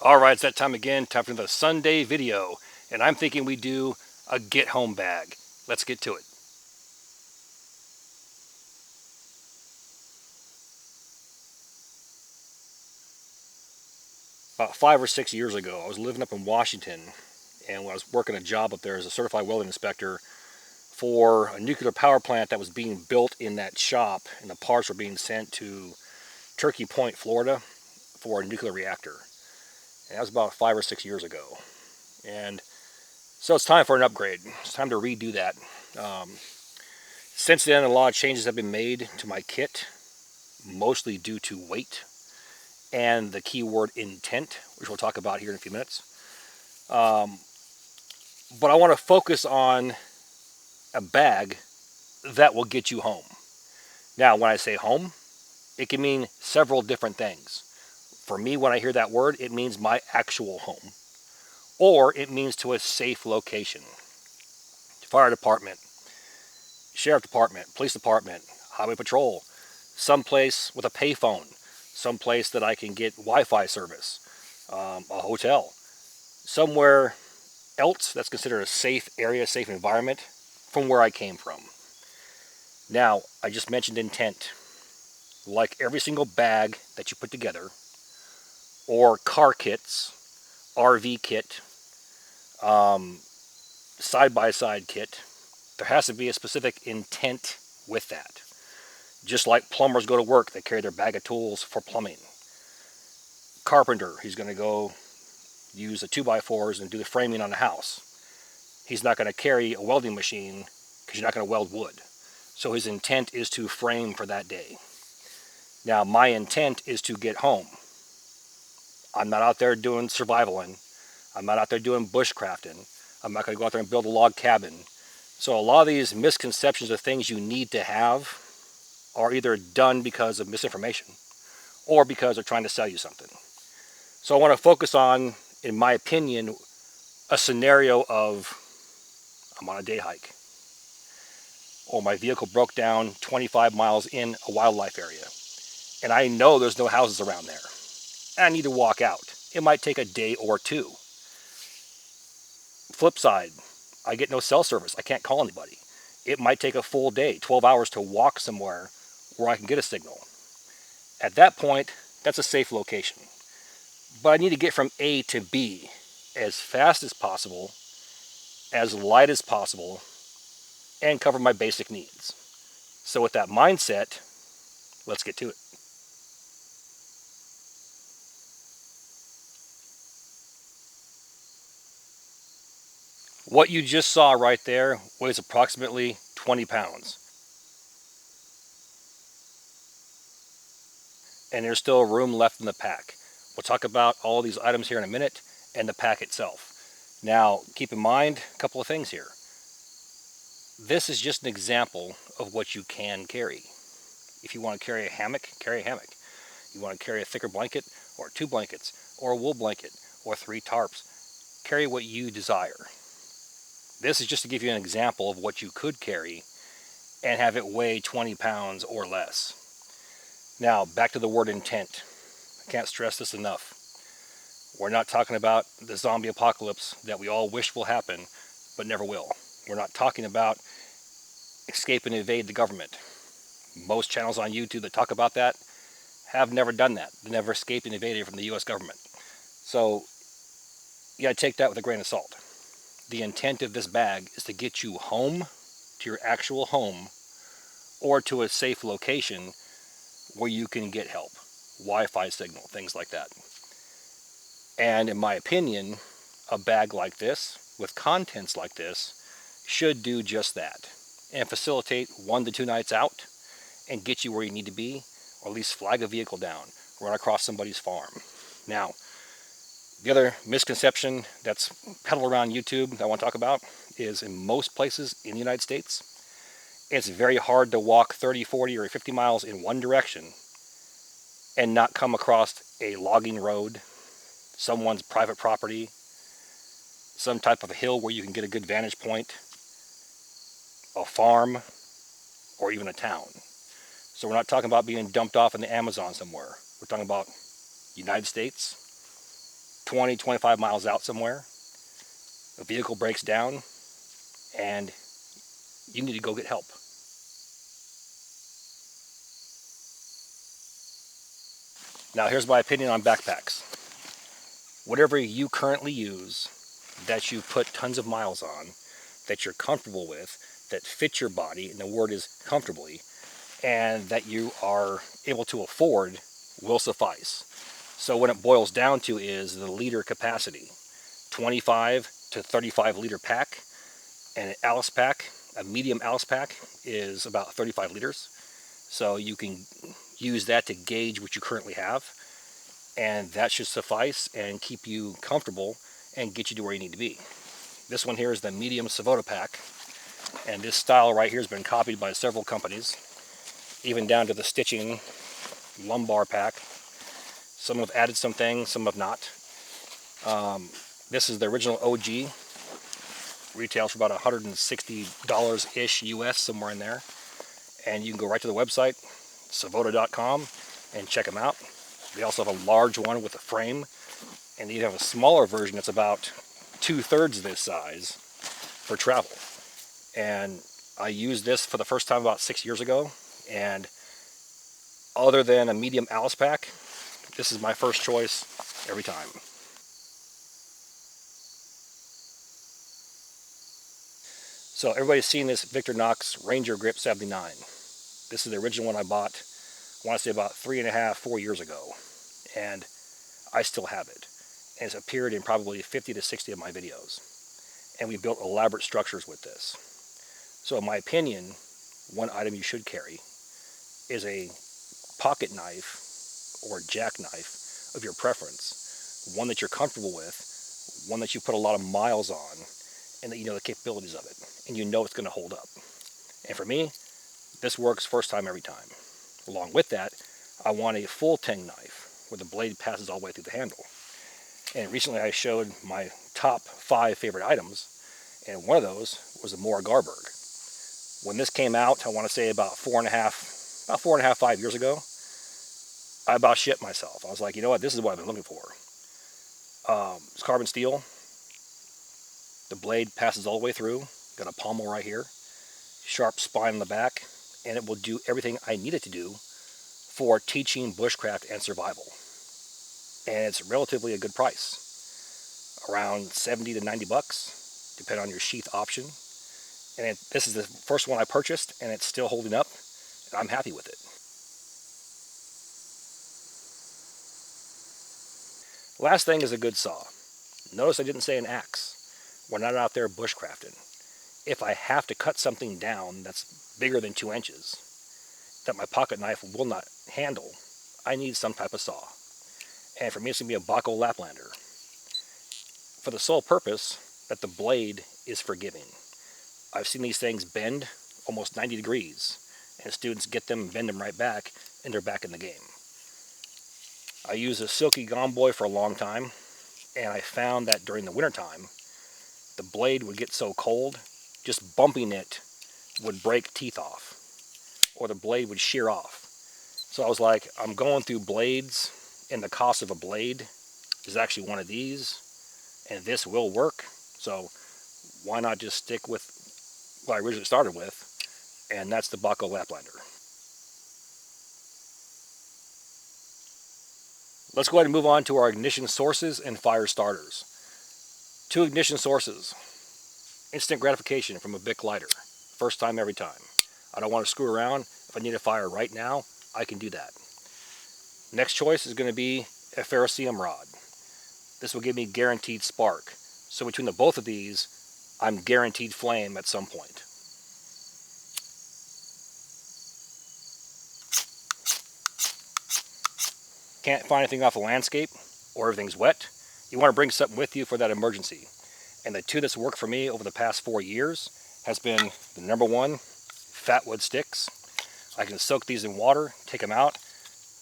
Alright, it's that time again, time for the Sunday video, and I'm thinking we do a get home bag. Let's get to it. About 5 or 6 years ago, I was living up in Washington, and when I was working a job up there as a certified welding inspector for a nuclear power plant that was being built in that shop, and the parts were being sent to Turkey Point, Florida for a nuclear reactor. And that was about 5 or 6 years ago. And so it's time for an upgrade. It's time to redo that. Since then, a lot of changes have been made to my kit, mostly due to weight and the keyword intent, which we'll talk about here in a few minutes. But I want to focus on a bag that will get you home. Now, when I say home, it can mean several different things. For me, when I hear that word, it means my actual home. Or it means to a safe location. Fire department, sheriff department, police department, highway patrol, someplace with a payphone, someplace that I can get Wi-Fi service, a hotel, somewhere else that's considered a safe area, safe environment from where I came from. Now, I just mentioned intent. Like every single bag that you put together, or car kits, RV kit, side-by-side kit, there has to be a specific intent with that. Just like plumbers go to work, they carry their bag of tools for plumbing. Carpenter, he's going to go use the 2x4s and do the framing on the house. He's not going to carry a welding machine because you're not going to weld wood. So his intent is to frame for that day. Now, my intent is to get home. I'm not out there doing survivaling. I'm not out there doing bushcrafting. I'm not going to go out there and build a log cabin. So a lot of these misconceptions of things you need to have are either done because of misinformation or because they're trying to sell you something. So I want to focus on, in my opinion, a scenario of I'm on a day hike, or my vehicle broke down 25 miles in a wildlife area, and I know there's no houses around there. I need to walk out. It might take a day or two. Flip side, I get no cell service. I can't call anybody. It might take a full day, 12 hours to walk somewhere where I can get a signal. At that point, that's a safe location. But I need to get from A to B as fast as possible, as light as possible, and cover my basic needs. So with that mindset, let's get to it. What you just saw right there weighs approximately 20 pounds. And there's still room left in the pack. We'll talk about all these items here in a minute and the pack itself. Now, keep in mind a couple of things here. This is just an example of what you can carry. If you want to carry a hammock, carry a hammock. You want to carry a thicker blanket, or 2 blankets, or a wool blanket, or 3 tarps. Carry what you desire. This is just to give you an example of what you could carry and have it weigh 20 pounds or less. Now, back to the word intent. I can't stress this enough. We're not talking about the zombie apocalypse that we all wish will happen, but never will. We're not talking about escape and evade the government. Most channels on YouTube that talk about that have never done that. They never escaped and evaded from the U.S. government. So, you gotta take that with a grain of salt. The intent of this bag is to get you home, to your actual home, or to a safe location where you can get help. Wi-Fi signal, things like that. And in my opinion, a bag like this, with contents like this, should do just that. And facilitate 1 to 2 nights out, and get you where you need to be, or at least flag a vehicle down, run across somebody's farm. Now, the other misconception that's peddled around YouTube that I want to talk about is in most places in the United States, it's very hard to walk 30, 40, or 50 miles in one direction and not come across a logging road, someone's private property, some type of a hill where you can get a good vantage point, a farm, or even a town. So we're not talking about being dumped off in the Amazon somewhere. We're talking about United States, 20, 25 miles out somewhere, a vehicle breaks down, and you need to go get help. Now here's my opinion on backpacks. Whatever you currently use, that you put tons of miles on, that you're comfortable with, that fits your body, and the word is comfortably, and that you are able to afford will suffice. So what it boils down to is the liter capacity. 25 to 35 liter pack, and an Alice pack, a medium Alice pack, is about 35 liters. So you can use that to gauge what you currently have, and that should suffice and keep you comfortable and get you to where you need to be. This one here is the medium Savota pack, and this style right here has been copied by several companies, even down to the stitching lumbar pack. Some have added some things, some have not. This is the original OG. Retails for about $160-ish US, somewhere in there. And you can go right to the website, savota.com, and check them out. They also have a large one with a frame, and you have a smaller version that's about 2/3 this size for travel. And I used this for the first time about 6 years ago, and other than a medium Alice pack, this is my first choice every time. So everybody's seen this Victorinox Ranger Grip 79. This is the original one I bought, I want to say about 3.5, 4 years ago. And I still have it. And it's appeared in probably 50 to 60 of my videos. And we built elaborate structures with this. So in my opinion, one item you should carry is a pocket knife or jackknife of your preference. One that you're comfortable with, one that you put a lot of miles on, and that you know the capabilities of it, and you know it's going to hold up. And for me, this works first time every time. Along with that, I want a full tang knife where the blade passes all the way through the handle. And recently I showed my top 5 favorite items, and one of those was the Mora Garberg. When this came out, I want to say about 4.5, 5 years ago, I about shit myself. I was like, you know what, this is what I've been looking for. It's carbon steel. The blade passes all the way through. Got a pommel right here. Sharp spine on the back. And it will do everything I need it to do for teaching bushcraft and survival. And it's relatively a good price. Around 70 to 90 bucks, depending on your sheath option. And this is the first one I purchased, and it's still holding up. And I'm happy with it. Last thing is a good saw. Notice I didn't say an axe. We're not out there bushcrafting. If I have to cut something down that's bigger than 2 inches, that my pocket knife will not handle, I need some type of saw. And for me, it's going to be a Baco Laplander. For the sole purpose that the blade is forgiving. I've seen these things bend almost 90 degrees, and students get them and bend them right back, and they're back in the game. I used a Silky Gomboy for a long time, and I found that during the wintertime, the blade would get so cold, just bumping it would break teeth off, or the blade would shear off. So I was like, I'm going through blades, and the cost of a blade is actually one of these, and this will work. So why not just stick with what I originally started with, and that's the Baco Laplander. Let's go ahead and move on to our ignition sources and fire starters. 2 ignition sources. Instant gratification from a Bic lighter. First time, every time. I don't want to screw around. If I need a fire right now, I can do that. Next choice is going to be a ferrocerium rod. This will give me guaranteed spark. So between the both of these, I'm guaranteed flame at some point. Can't find anything off the landscape, or everything's wet, you want to bring something with you for that emergency. And the 2 that's worked for me over the past 4 years has been the number 1, Fatwood Sticks. I can soak these in water, take them out,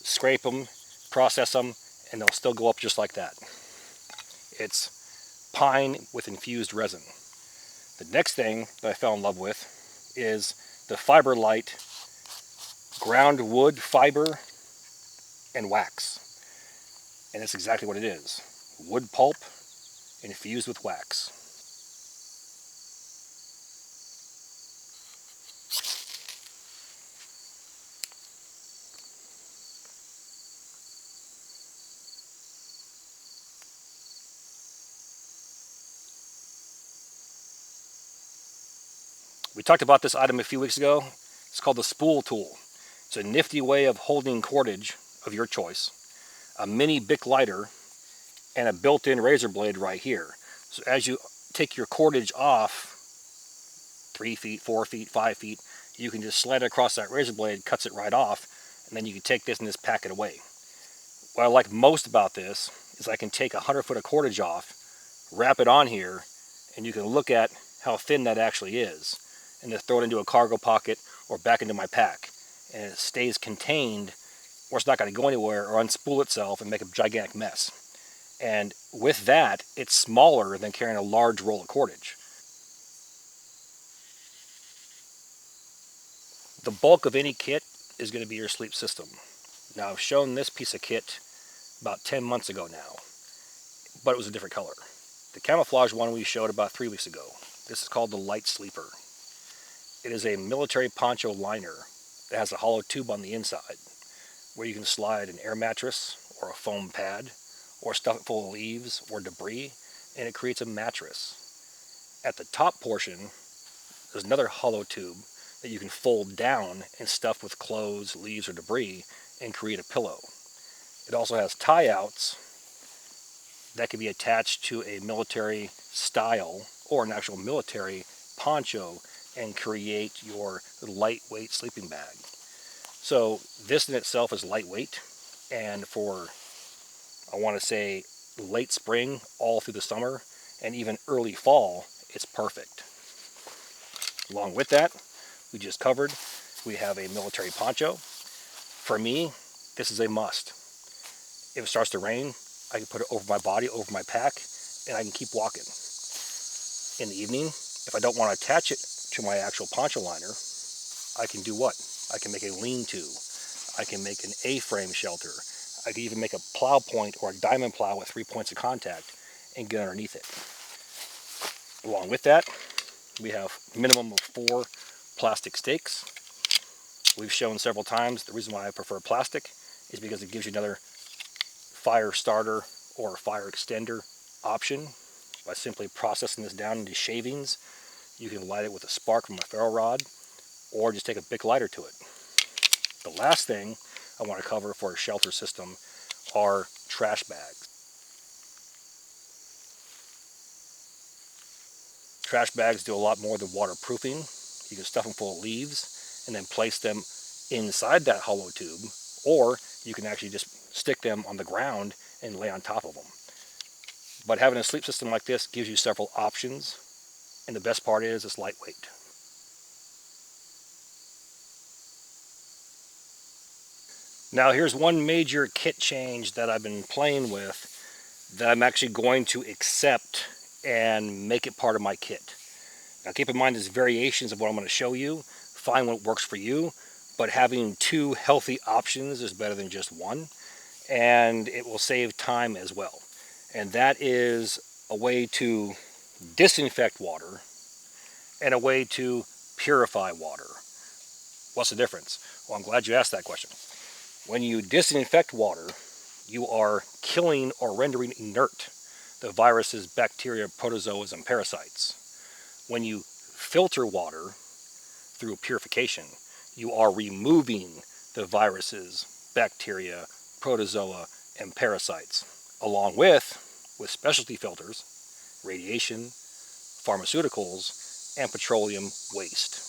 scrape them, process them, and they'll still go up just like that. It's pine with infused resin. The next thing that I fell in love with is the Fiber Light ground wood fiber and wax. And it's exactly what it is. wood pulp infused with wax. We talked about this item a few weeks ago. It's called the Spool Tool. It's a nifty way of holding cordage of your choice, a mini Bic lighter, and a built-in razor blade right here. So as you take your cordage off, 3 feet, 4 feet, 5 feet, you can just slide it across that razor blade, cuts it right off, and then you can take this and just pack it away. What I like most about this is I can take 100 foot of cordage off, wrap it on here, and you can look at how thin that actually is, and just throw it into a cargo pocket or back into my pack. And it stays contained, or it's not going to go anywhere or unspool itself and make a gigantic mess. And with that, it's smaller than carrying a large roll of cordage. The bulk of any kit is going to be your sleep system. Now, I've shown this piece of kit about 10 months ago now, but it was a different color. The camouflage one we showed about 3 weeks ago. This is called the Light Sleeper. It is a military poncho liner that has a hollow tube on the inside where you can slide an air mattress or a foam pad or stuff it full of leaves or debris, and it creates a mattress. At the top portion, there's another hollow tube that you can fold down and stuff with clothes, leaves, or debris and create a pillow. It also has tie-outs that can be attached to a military style or an actual military poncho and create your lightweight sleeping bag. So this in itself is lightweight, and for, I want to say, late spring all through the summer and even early fall, it's perfect. Along with that, we just covered, we have a military poncho. For me, this is a must. If it starts to rain, I can put it over my body, over my pack, and I can keep walking. In the evening, if I don't want to attach it to my actual poncho liner, I can do what? I can make a lean-to. I can make an A-frame shelter. I can even make a plow point or a diamond plow with 3 points of contact and get underneath it. Along with that, we have a minimum of 4 plastic stakes. We've shown several times the reason why I prefer plastic is because it gives you another fire starter or fire extender option. By simply processing this down into shavings, you can light it with a spark from a ferro rod or just take a Bic lighter to it. The last thing I want to cover for a shelter system are trash bags. Trash bags do a lot more than waterproofing. You can stuff them full of leaves and then place them inside that hollow tube, or you can actually just stick them on the ground and lay on top of them. But having a sleep system like this gives you several options, and the best part is it's lightweight. Now here's one major kit change that I've been playing with that I'm actually going to accept and make it part of my kit. Now keep in mind there's variations of what I'm going to show you. Find what works for you, but having 2 healthy options is better than just one, and it will save time as well. And that is a way to disinfect water and a way to purify water. What's the difference? Well, I'm glad you asked that question. When you disinfect water, you are killing or rendering inert the viruses, bacteria, protozoas, and parasites. When you filter water through purification, you are removing the viruses, bacteria, protozoa, and parasites, along with specialty filters, radiation, pharmaceuticals, and petroleum waste.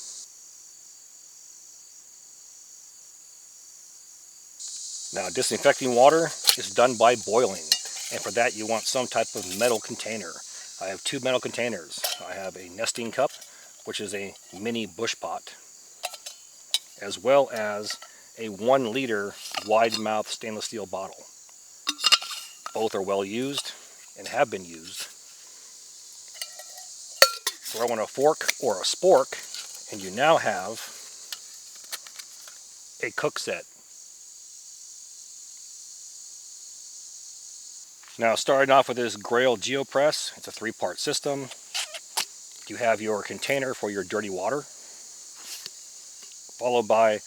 Now, disinfecting water is done by boiling, and for that you want some type of metal container. I have 2 metal containers. I have a nesting cup, which is a mini bush pot, as well as a 1 liter wide mouth stainless steel bottle. Both are well used and have been used. Throw in a fork or a spork, and you now have a cook set. Now, starting off with this Grail GeoPress, it's a 3-part system. You have your container for your dirty water, followed by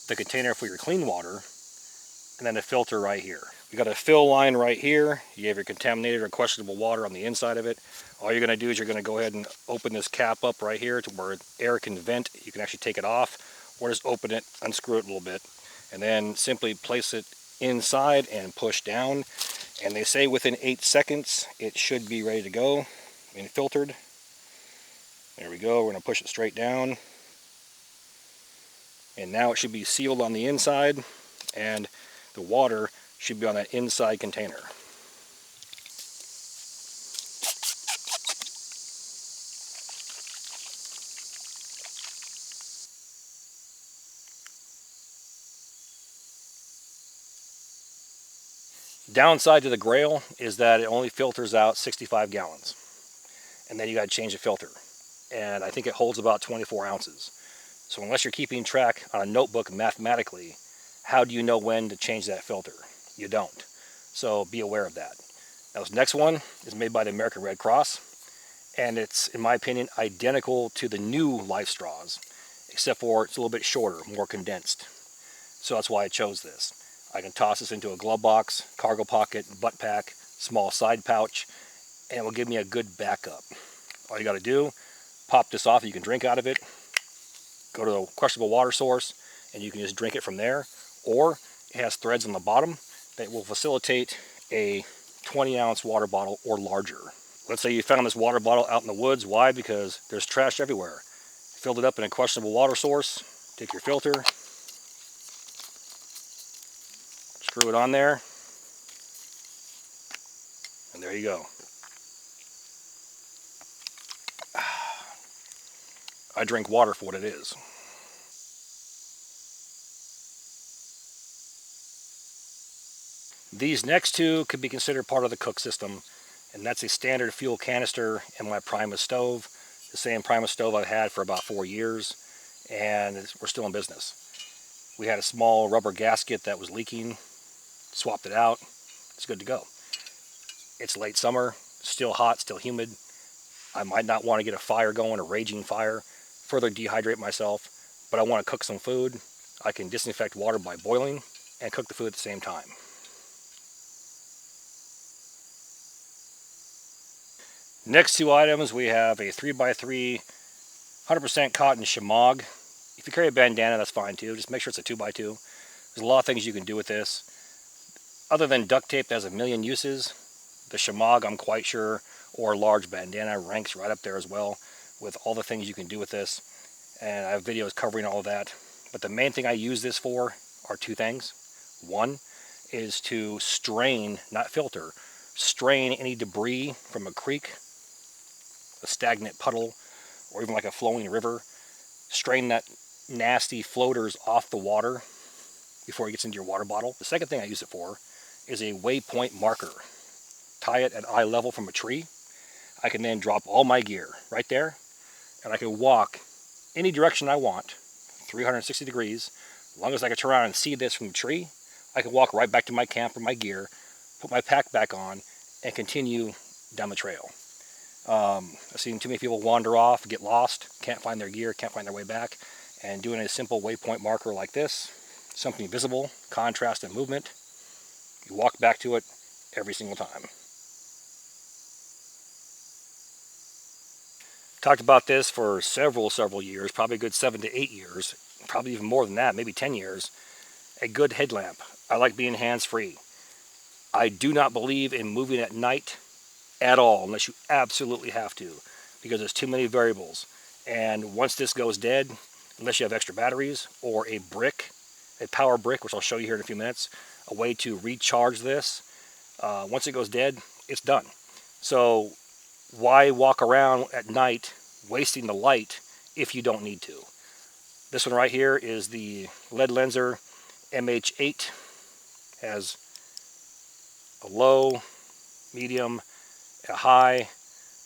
the container for your clean water, and then a filter right here. You got a fill line right here. You have your contaminated or questionable water on the inside of it. All you're going to do is you're going to go ahead and open this cap up right here to where air can vent. You can actually take it off, or just open it, unscrew it a little bit, and then simply place it inside and push down. And they say within 8 seconds it should be ready to go and filtered. There we go. We're going to push it straight down, and now it should be sealed on the inside, and the water should be on that inside container. Downside to the Grail is that it only filters out 65 gallons. And then you got to change the filter. And I think it holds about 24 ounces. So unless you're keeping track on a notebook mathematically, how do you know when to change that filter? You don't. So be aware of that. Now, this next one is made by the American Red Cross. And it's, in my opinion, identical to the new Life straws, except for it's a little bit shorter, more condensed. So that's why I chose this. I can toss this into a glove box, cargo pocket, butt pack, small side pouch, and it will give me a good backup. All you got to do, pop this off, you can drink out of it, go to the questionable water source, and you can just drink it from there. Or it has threads on the bottom that will facilitate a 20-ounce water bottle or larger. Let's say you found this water bottle out in the woods. Why? Because there's trash everywhere. Filled it up in a questionable water source, take your filter, screw it on there, and there you go. I drink water for what it is. These next two could be considered part of the cook system, and that's a standard fuel canister in my Primus stove. The same Primus stove I've had for about 4 years, and we're still in business. We had a small rubber gasket that was leaking, swapped it out, it's good to go. It's late summer, still hot, still humid. I might not want to get a fire going, a raging fire, further dehydrate myself, but I want to cook some food. I can disinfect water by boiling and cook the food at the same time. Next two items, we have a 3x3 100% cotton Shog. If you carry a bandana, that's fine too. Just make sure it's a 2x2. There's a lot of things you can do with this. Other than duct tape that has a million uses, the Shog, I'm quite sure, or a large bandana ranks right up there as well with all the things you can do with this. And I have videos covering all of that. But the main thing I use this for are two things. One is to strain, not filter, strain any debris from a creek, a stagnant puddle, or even like a flowing river. Strain that nasty floaters off the water before it gets into your water bottle. The second thing I use it for is a waypoint marker. Tie it at eye level from a tree. I can then drop all my gear right there, and I can walk any direction I want, 360 degrees. As long as I can turn around and see this from the tree, I can walk right back to my camp or my gear, put my pack back on, and continue down the trail. I've seen too many people wander off, get lost, can't find their gear, can't find their way back, and doing a simple waypoint marker like this, something visible, contrast and movement, you walk back to it every single time. Talked about this for several years, probably a good 7 to 8 years, probably even more than that, maybe 10 years. A good headlamp. I like being hands-free. I do not believe in moving at night at all, unless you absolutely have to, because there's too many variables. And once this goes dead, unless you have extra batteries or a brick, a power brick, which I'll show you here in a few minutes, a way to recharge this, once it goes dead, it's done. So why walk around at night wasting the light if you don't need to? This one right here is the lead lenser MH8. Has a low, medium, a high,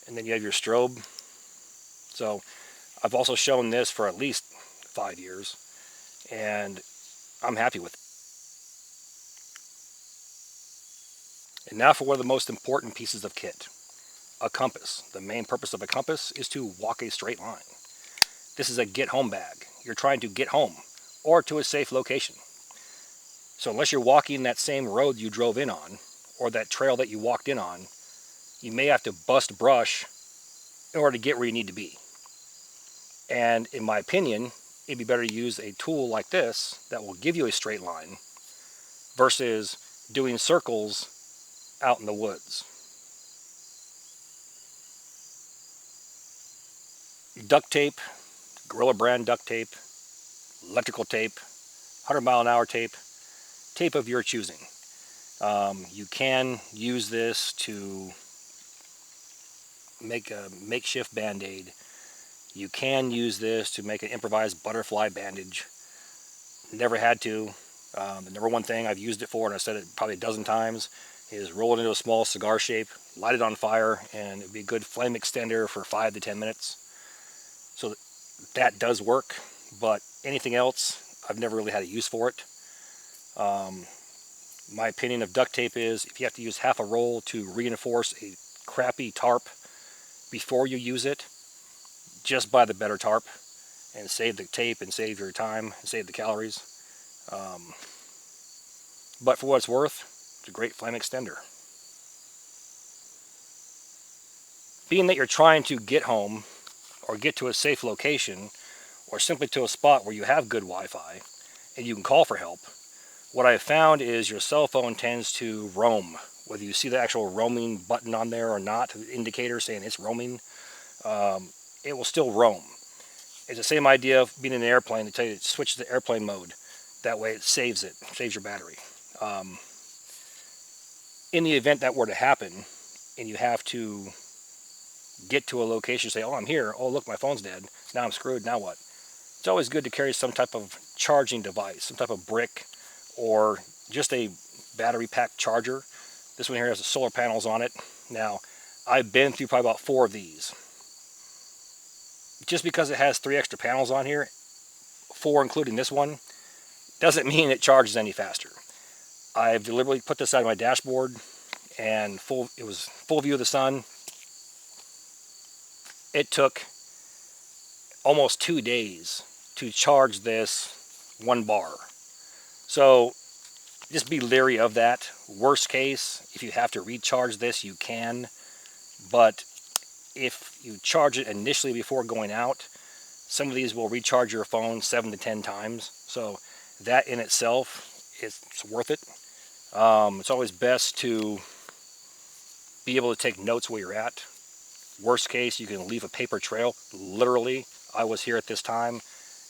and then you have your strobe. So I've also shown this for at least 5 years, and I'm happy with it. And now for one of the most important pieces of kit, a compass. The main purpose of a compass is to walk a straight line. This is a get home bag. You're trying to get home or to a safe location. So unless you're walking that same road you drove in on or that trail that you walked in on, you may have to bust brush in order to get where you need to be. And in my opinion, it'd be better to use a tool like this that will give you a straight line versus doing circles out in the woods. Duct tape, Gorilla brand duct tape, electrical tape, 100-mile-an-hour tape, tape of your choosing. You can use this to make a makeshift band-aid. You can use this to make an improvised butterfly bandage. Never had to. The number one thing I've used it for, and I've said it probably a dozen times, is roll it into a small cigar shape, light it on fire, and it'd be a good flame extender for 5 to 10 minutes. So that does work, but anything else, I've never really had a use for it. My opinion of duct tape is if you have to use half a roll to reinforce a crappy tarp before you use it, just buy the better tarp and save the tape and save your time and save the calories. But for what it's worth, it's a great flame extender. Being that you're trying to get home or get to a safe location or simply to a spot where you have good Wi-Fi and you can call for help, what I've found is your cell phone tends to roam. Whether you see the actual roaming button on there or not, the indicator saying it's roaming, it will still roam. It's the same idea of being in an airplane. They tell you to switch to airplane mode. That way it saves your battery. In the event that were to happen and you have to get to a location, say, oh, I'm here. Oh, look, my phone's dead. Now I'm screwed. Now what? It's always good to carry some type of charging device, some type of brick or just a battery pack charger. This one here has the solar panels on it. Now, I've been through probably about 4 of these. Just because it has 3 extra panels on here, 4 including this one, doesn't mean it charges any faster. I've deliberately put this out of my dashboard and it was full view of the sun. It took almost 2 days to charge this 1 bar. So just be leery of that. Worst case, if you have to recharge this, you can. But if you charge it initially before going out, some of these will recharge your phone 7 to 10 times. So that in itself, it's worth it. It's always best to be able to take notes where you're at. Worst case, you can leave a paper trail. Literally, I was here at this time,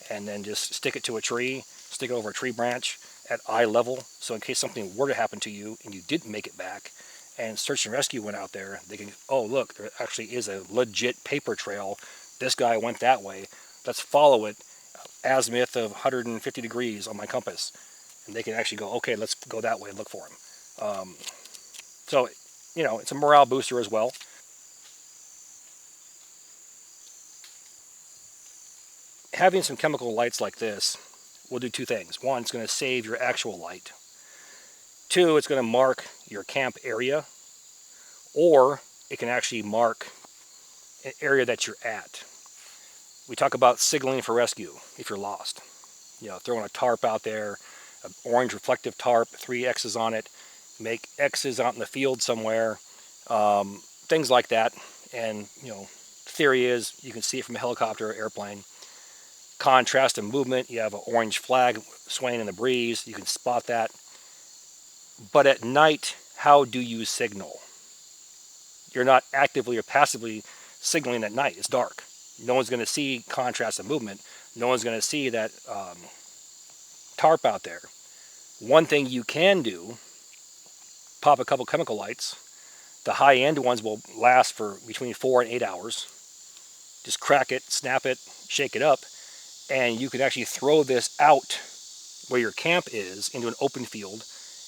and then just stick it to a tree, stick it over a tree branch at eye level, so in case something were to happen to you and you didn't make it back, and search and rescue went out there, they can, oh look, there actually is a legit paper trail. This guy went that way. Let's follow it, azimuth of 150 degrees on my compass. And they can actually go, okay, let's go that way and look for him. So, you know, it's a morale booster as well. Having some chemical lights like this will do 2 things. 1, it's going to save your actual light. 2, it's going to mark your camp area, or it can actually mark an area that you're at. We talk about signaling for rescue if you're lost. You know, throwing a tarp out there, an orange reflective tarp, 3 X's on it, make X's out in the field somewhere, things like that. And, you know, theory is you can see it from a helicopter or airplane. Contrast and movement, you have an orange flag swaying in the breeze, you can spot that. But at night, how do you signal? You're not actively or passively signaling at night. It's dark. No one's going to see contrast and movement. No one's going to see that tarp out there. One thing you can do, pop a couple chemical lights. The high-end ones will last for between 4 and 8 hours. Just crack it, snap it, shake it up, and you can actually throw this out where your camp is into an open field,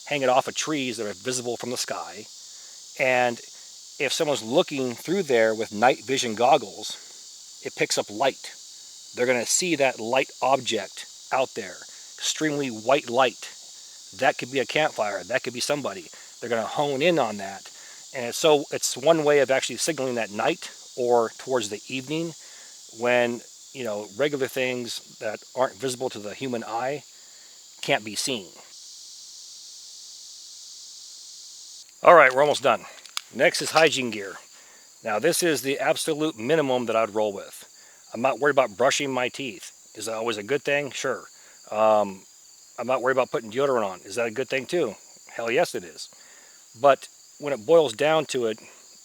hang it off of trees that are visible from the sky, and if someone's looking through there with night vision goggles, it picks up light. They're going to see that light object out there, extremely white light. That could be a campfire. That could be somebody. they're going to hone in on that. And it's one way of actually signaling at night or towards the evening when, you know, regular things that aren't visible to the human eye can't be seen. All right, we're almost done. Next is hygiene gear. Now this is the absolute minimum that I'd roll with. I'm not worried about brushing my teeth. Is that always a good thing? Sure. I'm not worried about putting deodorant on. Is that a good thing too? Hell yes it is. But when it boils down to it,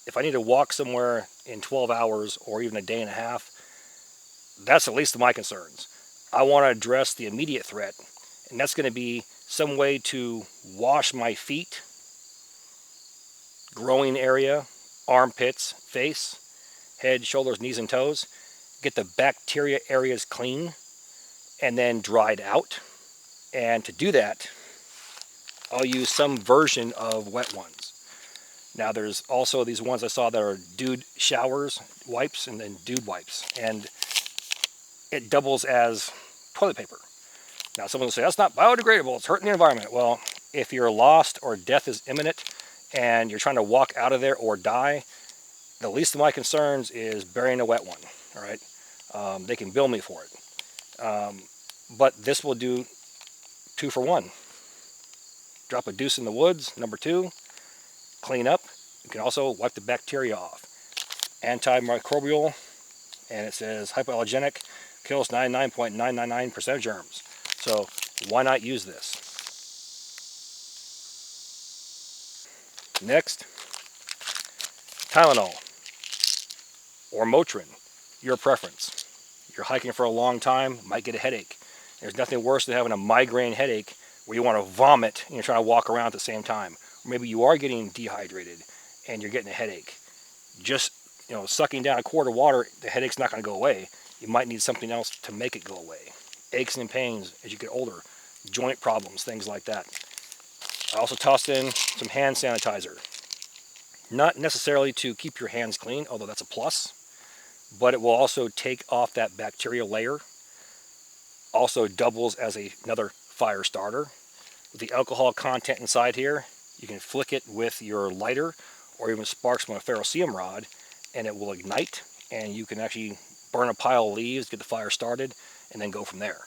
if I need to walk somewhere in 12 hours or even a day and a half, that's the least of my concerns. I want to address the immediate threat, and that's going to be some way to wash my feet, growing area, armpits, face, head, shoulders, knees, and toes. Get the bacteria areas clean and then dried out. And to do that, I'll use some version of wet ones. Now there's also these ones I saw that are dude showers, wipes, and then dude wipes. And it doubles as toilet paper. Now someone will say, that's not biodegradable, it's hurting the environment. Well, if you're lost or death is imminent and you're trying to walk out of there or die, the least of my concerns is burying a wet one, all right? They can bill me for it. But this will do 2 for 1. Drop a deuce in the woods, number 2, clean up. You can also wipe the bacteria off. Antimicrobial, and it says hypoallergenic, kills 99.999% of germs. So why not use this? Next, Tylenol or Motrin, your preference. You're hiking for a long time, might get a headache. There's nothing worse than having a migraine headache where you want to vomit and you're trying to walk around at the same time. Or maybe you are getting dehydrated and you're getting a headache. Just, you know, sucking down a quart of water, the headache's not going to go away. You might need something else to make it go away. Aches and pains as you get older, joint problems, things like that. I also tossed in some hand sanitizer. Not necessarily to keep your hands clean, although that's a plus, but it will also take off that bacterial layer. Also doubles as another fire starter. With the alcohol content inside here, you can flick it with your lighter or even sparks from a ferrocerium rod and it will ignite and you can actually burn a pile of leaves, get the fire started, and then go from there.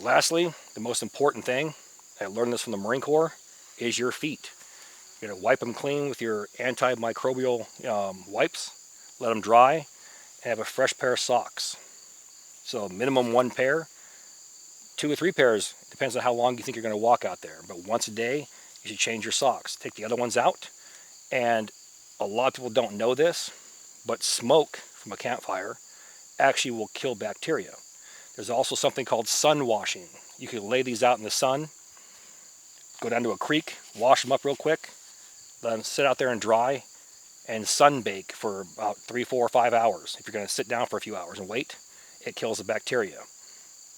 Lastly, the most important thing, I learned this from the Marine Corps, is your feet. You're going to wipe them clean with your antimicrobial wipes, let them dry, and have a fresh pair of socks. So minimum 1 pair, 2 or 3 pairs, depends on how long you think you're going to walk out there. But once a day, you should change your socks. Take the other ones out, and a lot of people don't know this, but smoke from a campfire actually will kill bacteria. There's also something called sun washing. You can lay these out in the sun, go down to a creek, wash them up real quick, let them sit out there and dry, and sunbake for about 3, 4, 5 hours. If you're going to sit down for a few hours and wait, it kills the bacteria.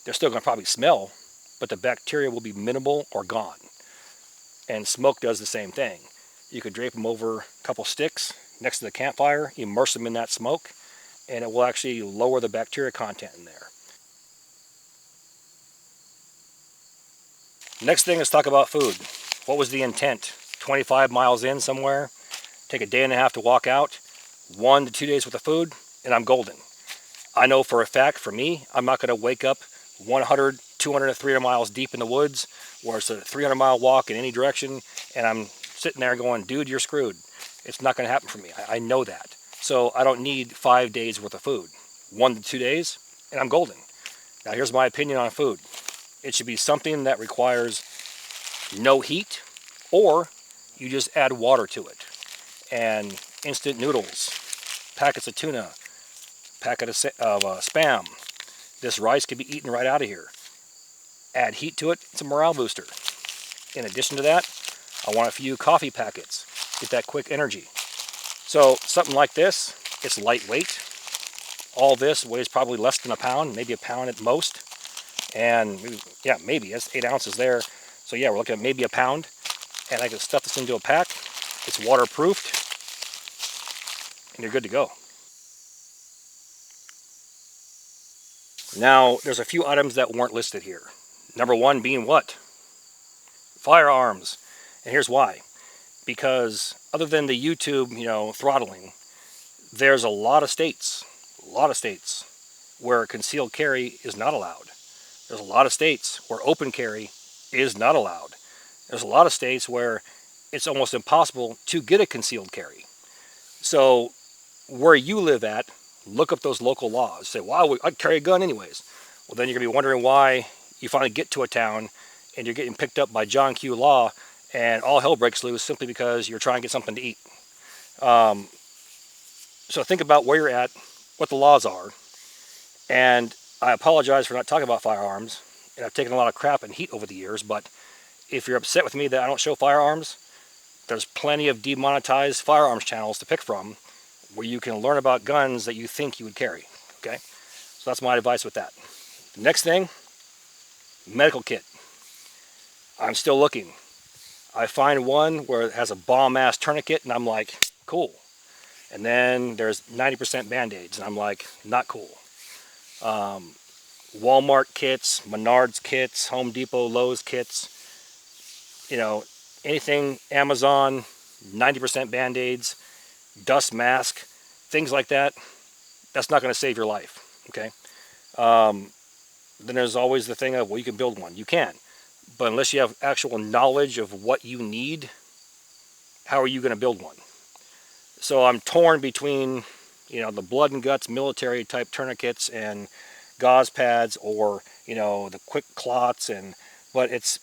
They're still going to probably smell, but the bacteria will be minimal or gone. And smoke does the same thing. You could drape them over a couple sticks next to the campfire, immerse them in that smoke, and it will actually lower the bacteria content in there. Next thing is talk about food. What was the intent? 25 miles in somewhere, take a day and a half to walk out, 1 to 2 days worth of food, and I'm golden. I know for a fact, for me, I'm not going to wake up 100, 200, 300 miles deep in the woods where it's a 300-mile walk in any direction, and I'm sitting there going, dude, you're screwed. It's not going to happen for me. I know that. So I don't need 5 days worth of food. 1 to 2 days, and I'm golden. Now here's my opinion on food. It should be something that requires no heat, or you just add water to it. And instant noodles, packets of tuna, packet of Spam. This rice can be eaten right out of here. Add heat to it, it's a morale booster. In addition to that, I want a few coffee packets, get that quick energy. So something like this, it's lightweight. All this weighs probably less than a pound, maybe a pound at most. And yeah, maybe, that's 8 ounces there. So yeah, we're looking at maybe a pound. And I can stuff this into a pack. It's waterproofed. And you're good to go. Now, there's a few items that weren't listed here. Number 1 being what? Firearms. And here's why. Because other than the YouTube, throttling, there's a lot of states where concealed carry is not allowed. There's a lot of states where open carry is not allowed. There's a lot of states where it's almost impossible to get a concealed carry. So where you live at, look up those local laws. Say, wow, I'd carry a gun anyways. Well, then you're going to be wondering why you finally get to a town and you're getting picked up by John Q. Law and all hell breaks loose simply because you're trying to get something to eat. So think about where you're at, what the laws are. And I apologize for not talking about firearms. And I've taken a lot of crap and heat over the years, but if you're upset with me that I don't show firearms, there's plenty of demonetized firearms channels to pick from where you can learn about guns that you think you would carry, okay? So that's my advice with that. The next thing, medical kit. I'm still looking. I find one where it has a bomb-ass tourniquet, and I'm like, cool. And then there's 90% Band-Aids, and I'm like, not cool. Walmart kits, Menards kits, Home Depot, Lowe's kits, anything, Amazon, 90% Band-Aids, dust mask, things like that, that's not going to save your life, okay? Then there's always the thing of, well, you can build one. You can. But unless you have actual knowledge of what you need, how are you going to build one? So I'm torn between, the blood and guts military type tourniquets and gauze pads, or, the quick clots, but it's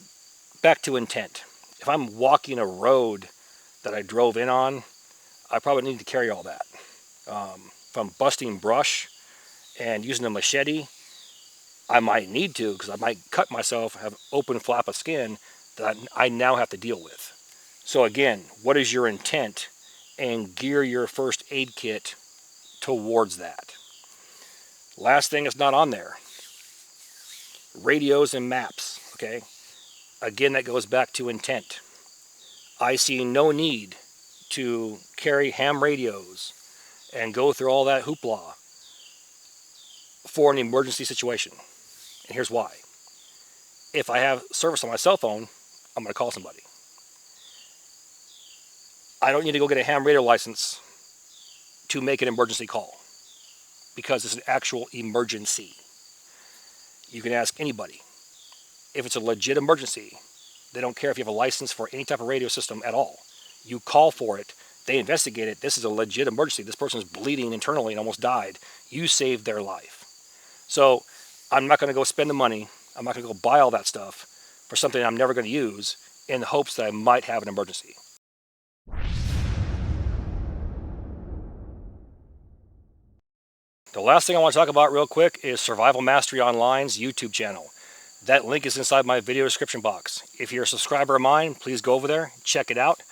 back to intent. If I'm walking a road that I drove in on, I probably need to carry all that. If I'm busting brush and using a machete, I might need to, because I might cut myself, have open flap of skin that I now have to deal with. So again, what is your intent? And gear your first aid kit towards that. Last thing that's not on there, radios and maps, okay? Again, that goes back to intent. I see no need to carry ham radios and go through all that hoopla for an emergency situation. And here's why. If I have service on my cell phone, I'm going to call somebody. I don't need to go get a ham radio license to make an emergency call, because it's an actual emergency. You can ask anybody. If it's a legit emergency, they don't care if you have a license for any type of radio system at all. You call for it, they investigate it, this is a legit emergency, this person's bleeding internally and almost died. You saved their life. So I'm not going to go spend the money, I'm not going to go buy all that stuff for something I'm never going to use in the hopes that I might have an emergency. The last thing I want to talk about real quick is Survival Mastery Online's YouTube channel. That link is inside my video description box. If you're a subscriber of mine, please go over there, check it out.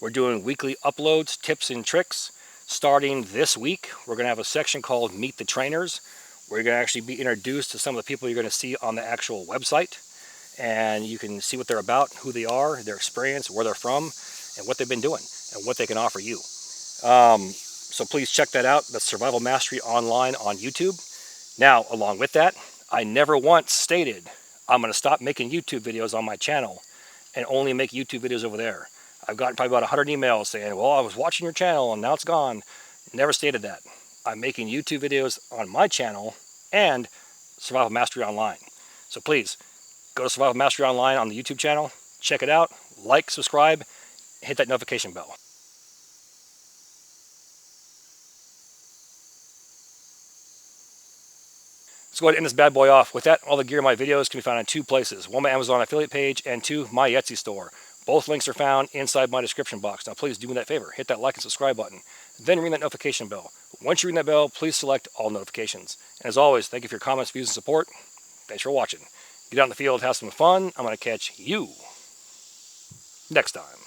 We're doing weekly uploads, tips and tricks. Starting this week, we're going to have a section called Meet the Trainers, where you're going to actually be introduced to some of the people you're going to see on the actual website. And you can see what they're about, who they are, their experience, where they're from, and what they've been doing, and what they can offer you. So please check that out. That's Survival Mastery Online on YouTube. Now, along with that, I never once stated I'm going to stop making YouTube videos on my channel and only make YouTube videos over there. I've gotten probably about 100 emails saying, well, I was watching your channel and now it's gone. Never stated that. I'm making YouTube videos on my channel and Survival Mastery Online. So please, go to Survival Mastery Online on the YouTube channel, check it out, like, subscribe, hit that notification bell. Let's go ahead and end this bad boy off. With that, all the gear in my videos can be found in two places. One, my Amazon affiliate page, and two, my Etsy store. Both links are found inside my description box. Now please do me that favor. Hit that like and subscribe button. Then ring that notification bell. Once you ring that bell, please select all notifications. And as always, thank you for your comments, views, and support. Thanks for watching. Get out in the field, have some fun. I'm going to catch you next time.